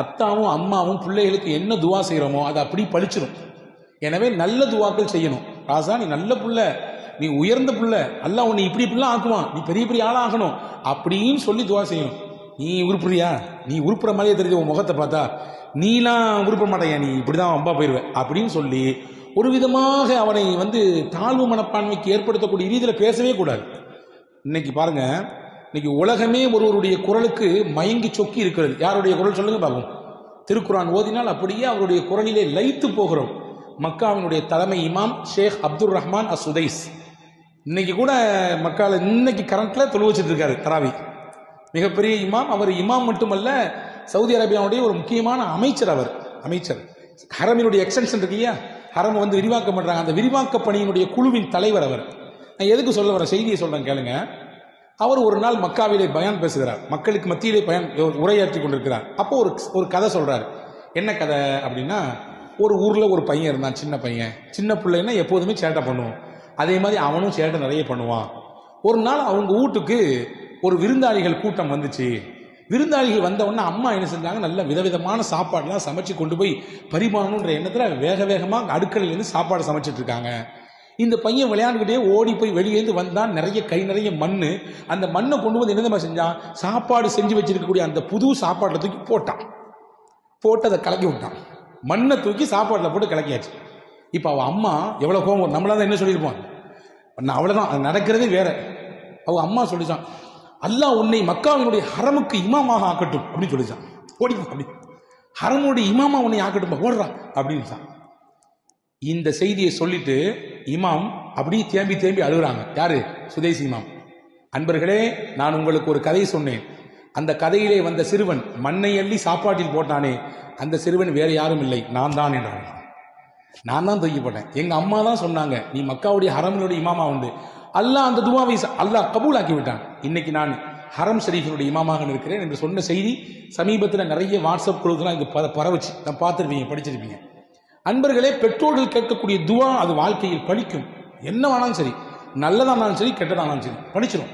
அத்தாவும் அம்மாவும் பிள்ளைகளுக்கு என்ன துவா செய்கிறோமோ அதை அப்படி பழிச்சிடும். எனவே நல்ல துவாக்கள் செய்யணும். ராசா நீ நல்ல புள்ள, நீ உயர்ந்த புள்ள, அல்லாஹ் உன்னை இப்படி இப்படிலாம் ஆக்குவான், நீ பெரிய பெரிய ஆளாகணும் அப்படின்னு சொல்லி துவா செய்யணும். நீ உருப்புறியா, நீ உருப்புற மாதிரியே தெரிஞ்ச உன் முகத்தை பார்த்தா நீலாம் உருப்ப மாட்டேயா, நீ இப்படிதான் அம்பா போயிடுவேன் அப்படின்னு சொல்லி ஒரு விதமாக அவனை தாழ்வு மனப்பான்மைக்கு ஏற்படுத்தக்கூடிய ரீதியில் பேசவே கூடாது. இன்னைக்கு பாருங்க, இன்னைக்கு உலகமே ஒருவருடைய குரலுக்கு மயங்கி சொக்கி இருக்கிறது. யாருடைய குரல் சொல்லுங்க பாப்போம். திருக்குரான் ஓதினால் அப்படியே அவருடைய குரலிலே லயித்து போகிறோம். மக்காவினுடைய தலைமை இமாம் ஷேக் அப்துல் ரஹ்மான் அசுதைஸ் இன்னைக்கு கூட மக்கால இன்னைக்கு கரண்ட்ல தொழு வச்சுட்டு இருக்காரு தராவி. மிகப்பெரிய இமாம். அவர் இமாம் மட்டுமல்ல, சவுதி அரேபியாவுடைய ஒரு முக்கியமான அமைச்சர். அவர் அமைச்சர். ஹரமினுடைய எக்ஸ்டென்ஷன் இருக்கு இல்லையா, ஹரம் விரிவாக்கம் பண்றாங்க, அந்த விரிவாக்க பணியினுடைய குழுவின் தலைவர் அவர். நான் எதுக்கு சொல்ல வர செய்தியை சொல்றேன் கேளுங்க. அவர் ஒரு நாள் மக்காவிலே பயான் பேசுகிறார், மக்களுக்கு மத்தியிலே உரையாற்றி கொண்டிருக்கிறார். அப்போ ஒரு கதை சொல்றாரு. என்ன கதை அப்படின்னா, ஒரு ஊர்ல ஒரு பையன் இருந்தான், சின்ன பையன். சின்ன பிள்ளைன்னா எப்போதுமே சேட்டை பண்ணுவோம், அதே மாதிரி அவனும் சேட்டை நிறைய பண்ணுவான். ஒரு நாள் அவங்க வீட்டுக்கு ஒரு விருந்தாளிகள் கூட்டம் வந்துச்சு. விருந்தாளிகள் வந்த உடனே அம்மா என்ன செஞ்சாங்க, நல்ல விதவிதமான சாப்பாடுலாம் சமைச்சு கொண்டு போய் பரிமாறணுன்ற எண்ணத்தில் வேக வேகமாக அடுக்கலையிலேருந்து சாப்பாடு சமைச்சிட்டு இருக்காங்க. இந்த பையன் விளையாண்டுக்கிட்டே ஓடி போய் வெளியேந்து வந்தான். நிறைய கை நிறைய மண். அந்த மண்ணை கொண்டு வந்து என்ன செஞ்சான், சாப்பாடு செஞ்சு வச்சிருக்கக்கூடிய அந்த புது சாப்பாட்டில் தூக்கி போட்டான். போட்டு அதை கலக்கி விட்டான். மண்ணை தூக்கி சாப்பாட்டில் போட்டு கலக்கியாச்சு. இப்போ அவள் அம்மா எவ்வளோ கோவம், நம்மளால என்ன சொல்லியிருப்பான், அவ்வளோதான், அது நடக்கிறதே வேற. அவள் அம்மா சொல்லிச்சான், அல்லாஹ் உன்னை மக்காவினுடைய ஹரமுக்கு இமாமாக ஆக்கட்டும் அப்படின்னு சொல்லிச்சான். ஓடி அப்படி ஹரமுடைய இமாமா உன்னை ஆக்கட்டும், ஓடுறான் அப்படின்னு. இந்த செய்தியை சொல்லிட்டு இமாம் அப்படியே தேம்பி தேம்பி அழுகுறாங்க. யாரு? சுதேசி இமாம். அன்பர்களே, நான் உங்களுக்கு ஒரு கதை சொன்னேன். அந்த கதையிலே வந்த சிறுவன் மண்ணை அள்ளி சாப்பாட்டில் போட்டானே, அந்த சிறுவன் வேற யாரும் இல்லை, நான் தான் என்றான். நான் தான் தூக்கி போட்டேன். எங்க அம்மா தான் சொன்னாங்க, நீ மக்காவுடைய ஹரமினுடைய இமாமா உண்டு. அல்லாஹ் அந்த துவாவை அல்லாஹ் கபூலாக்கி விட்டான். இன்னைக்கு நான் ஹரம் ஷரீஃபினுடைய இமாமாக இருக்கிறேன் என்று சொன்ன செய்தி சமீபத்தில் நிறைய வாட்ஸ்அப் குழுக்கெல்லாம் இது பரவச்சு. நான் பார்த்துருப்பீங்க, படிச்சிருப்பீங்க. அன்பர்களே, பெற்றோர்கள் கேட்கக்கூடிய துவா அது வாழ்க்கையில் பலிக்கும். என்ன வேணாலும் சரி, நல்லதானாலும் சரி, கெட்டதானாலும் சரி, பலிச்சிடும்.